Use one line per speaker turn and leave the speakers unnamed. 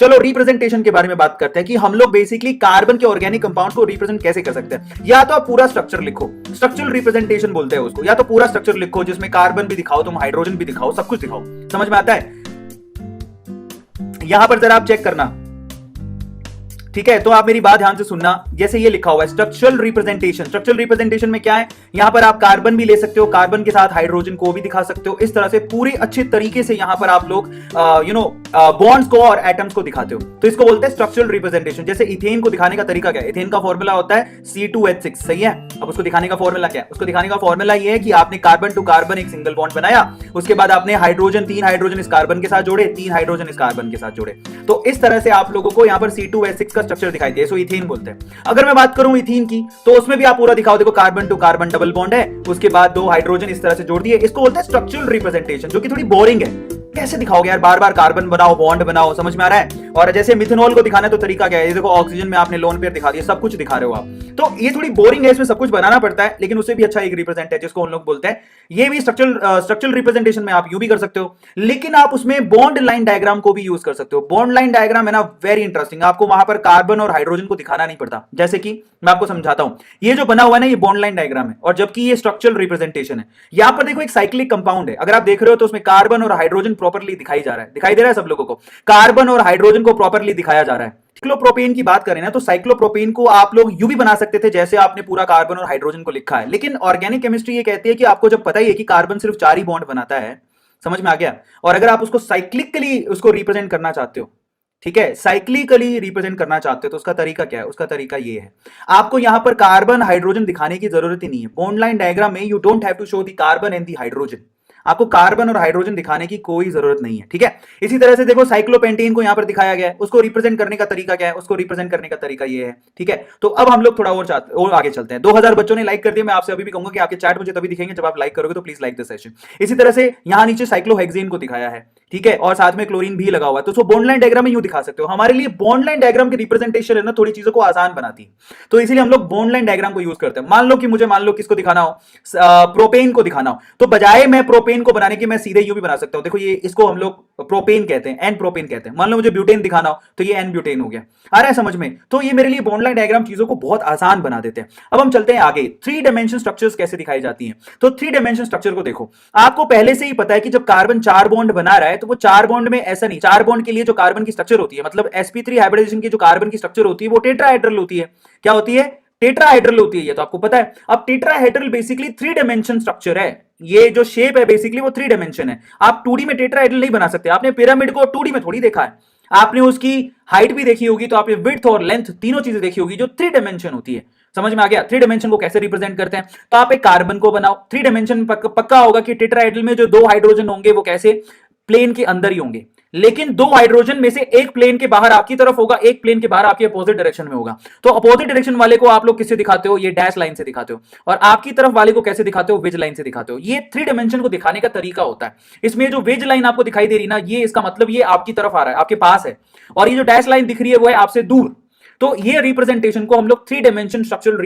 चलो रिप्रेजेंटेशन के बारे में बात करते हैं कि हम लोग बेसिकली कार्बन के ऑर्गेनिक कंपाउंड को रिप्रेजेंट कैसे कर सकते हैं। या तो आप पूरा स्ट्रक्चर लिखो, स्ट्रक्चरल रिप्रेजेंटेशन बोलते हैं उसको, या तो पूरा स्ट्रक्चर लिखो जिसमें कार्बन भी दिखाओ, तुम हाइड्रोजन भी दिखाओ, सब कुछ दिखाओ। समझ में आता है? यहां पर जरा आप चेक करना, ठीक है? तो आप मेरी बात ध्यान से सुनना। जैसे ये लिखा हुआ है स्ट्रक्चरल रिप्रेजेंटेशन, स्ट्रक्चरल रिप्रेजेंटेशन में क्या है, यहां पर आप कार्बन भी ले सकते हो, कार्बन के साथ हाइड्रोजन को भी दिखा सकते हो। इस तरह से पूरे अच्छे तरीके से यहां पर आप लोग बॉन्ड्स को और एटम्स को दिखाते हो, तो इसको बोलते हैं स्ट्रक्चरल रिप्रेजेंटेशन। जैसे इथेन को दिखाने का तरीका क्या है? इथेन का फॉर्मूला होता है C2H6, सही है? अब उसको दिखाने का फॉर्मूला क्या है? उसको दिखाने का फॉर्मूला ये है कि आपने कार्बन टू कार्बन एक सिंगल बॉन्ड बनाया, उसके बाद आपने हाइड्रोजन, 3 हाइड्रोजन इस कार्बन के साथ जोड़े, 3 हाइड्रोजन इस कार्बन के साथ जोड़े। तो इस तरह से आप लोगों को यहां पर C2H6 का स्ट्रक्चर दिखाई दे, इथेन बोलते हैं। अगर मैं बात करूं इथीन की, तो उसमें भी आप पूरा दिखाओ, देखो carbon to carbon double bond है, उसके बाद 2 हाइड्रोजन इस तरह से जोड़ दिए। इसको बोलते हैं स्ट्रक्चरल रिप्रेजेंटेशन, जो कि थोड़ी बोरिंग है। कैसे दिखाओगे यार, बार बार कार्बन बनाओ, बॉन्ड बनाओ, समझ में आ रहा है? और जैसे मिथेनॉल को दिखाना है तो तरीका क्या है? ये देखो ऑक्सीजन में आपने लोन पेयर दिखा दिया, सब कुछ दिखा रहे हो आप। तो ये थोड़ी बोरिंग है, इसमें सब कुछ बनाना पड़ता है, लेकिन उससे भी अच्छा एक रिप्रेजेंट है जिसको हम लोग बोलते हैं, ये भी स्ट्रक्चरल रिप्रेजेंटेशन में आप यूं भी कर सकते हो, लेकिन आप उसमें बॉन्ड लाइन डायग्राम को भी यूज कर सकते हो। बॉन्ड लाइन डायग्राम है ना, वेरी इंटरेस्टिंग। आपको वहां पर कार्बन और हाइड्रोजन को दिखाना नहीं पड़ता। जैसे कि मैं आपको समझाता हूं, ये जो बना हुआ है ना, ये बॉन्ड लाइन डायग्राम है, और जबकि ये स्ट्रक्चरल रिप्रेजेंटेशन है। यहां पर देखो एक साइक्लिक कंपाउंड है, अगर आप देख रहे हो तो उसमें कार्बन और हाइड्रोजन प्रॉपर्ली दिखाई जा रहा है, दिखाई दे रहा है सब लोगों को? कार्बन और हाइड्रोजन को प्रॉपर्ली दिखाया जा रहा है। साइक्लोप्रोपेन की बात करें ना, तो साइक्लोप्रोपेन को आप लोग यूं भी बना सकते थे जैसे आपने पूरा कार्बन और हाइड्रोजन को लिखा है, लेकिन ऑर्गेनिक केमिस्ट्री ये कहती है कि आपको जब पता ही है कि कार्बन सिर्फ 4 ही बॉन्ड बनाता है, समझ में आ गया? और अगर आप उसको साइक्लिकली उसको रिप्रेजेंट करना चाहते हो, ठीक है, साइक्लिकली रिप्रेजेंट करना चाहते हो, तो उसका तरीका क्या है? उसका तरीका ये है, आपको यहां पर कार्बन हाइड्रोजन दिखाने की जरूरत ही नहीं है। बॉन्ड लाइन डायग्राम में you don't have to show the carbon and the hydrogen, आपको कार्बन और हाइड्रोजन दिखाने की कोई जरूरत नहीं है, ठीक है? इसी तरह से देखो साइक्लोपेंटेन को यहां पर दिखाया गया है, उसको रिप्रेजेंट करने का तरीका क्या है? उसको रिप्रेजेंट करने का तरीका ये है, ठीक है? तो अब हम लोग थोड़ा और आगे चलते हैं। 2000 बच्चों ने लाइक कर दिया। मैं आपसे अभी भी कहूंगा कि आपके चैट मुझे तभी दिखेंगे जब आप लाइक करोगे, तो प्लीज लाइक दिस सेशन। इसी तरह से यहां नीचे साइक्लोहेक्सेन को दिखाया है, ठीक है, और साथ में क्लोरीन भी लगा हुआ है, तो उसको बॉन्ड लाइन डायग्राम में यूं दिखा सकते हो। हमारे लिए बॉन्ड लाइन डायग्राम की रिप्रेजेंटेशन है ना, थोड़ी चीजों को आसान बनाती है, तो इसीलिए हम लोग बॉन्ड लाइन डायग्राम को यूज करते हैं। मान लो किसको दिखाना हो, प्रोपेन को दिखाना हो, तो बजाय मैं प्रोपेन को बनाने की मैं सीधे यूं भी बना सकता हूं। देखो ये, इसको हम लोग प्रोपेन कहते हैं, एन प्रोपेन कहते हैं। मान लो मुझे ब्यूटेन दिखाना हो, तो ये एन ब्यूटेन हो गया। आ रहा है समझ में? तो ये मेरे लिए बॉन्ड लाइन डायग्राम चीजों को बहुत आसान बना देते हैं। अब हम चलते हैं आगे, 3 डायमेंशन स्ट्रक्चर्स कैसे दिखाई जाती हैं। तो 3 डायमेंशन स्ट्रक्चर को देखो, आपको पहले से ही पता है कि जब कार्बन 4 बॉन्ड बना रहा है, तो वो 4 बॉन्ड में ऐसा नहीं, 4 बॉन्ड के लिए जो कार्बन की स्ट्रक्चर होती है, मतलब sp3 हाइब्रिडाइजेशन की जो कार्बन की स्ट्रक्चर होती है, वो टेट्राहेड्रल होती है। क्या होती है? टेट्राहेड्रल होती है, ये तो आपको पता है। अब टेट्राहेड्रल बेसिकली 3 डायमेंशन स्ट्रक्चर है। ये जो शेप है बेसिकली वो 3 डायमेंशन है। आप 2D में टेट्राहेड्रल नहीं बना सकते। आपने पिरामिड को 2D में थोड़ी देखा है, आपने उसकी हाइट भी देखी होगी, तो आपने विड्थ और लेंथ तीनों चीजें देखी होगी जो 3 डायमेंशन होती है। समझ में आ गया? 3 डायमेंशन को कैसे रिप्रेजेंट करते हैं? तो आप एक कार्बन को बनाओ, 3 डायमेंशन पक्का होगा कि टेट्राहेड्रल में जो 2 हाइड्रोजन होंगे वो कैसे, प्लेन के अंदर ही होंगे, लेकिन 2 हाइड्रोजन में से एक प्लेन के बाहर आपकी तरफ होगा, एक प्लेन के बाहर आपके अपोजिट डायरेक्शन में होगा। तो अपोजिट डायरेक्शन वाले को आप लोग किससे दिखाते हो? ये डैश लाइन से दिखाते हो। और आपकी तरफ वाले को कैसे दिखाते हो? वेज लाइन से दिखाते हो। ये 3 डायमेंशन को दिखाने का तरीका होता है। इसमें जो वेज लाइन आपको दिखाई दे रही ना, ये इसका मतलब ये आपकी तरफ आ रहा है, आपके पास है, और ये जो डैश लाइन दिख रही है वो है आपसे दूर। तो ये रिप्रेजेंटेशन को हम लोग 3 डायमेंशन स्ट्रक्चरल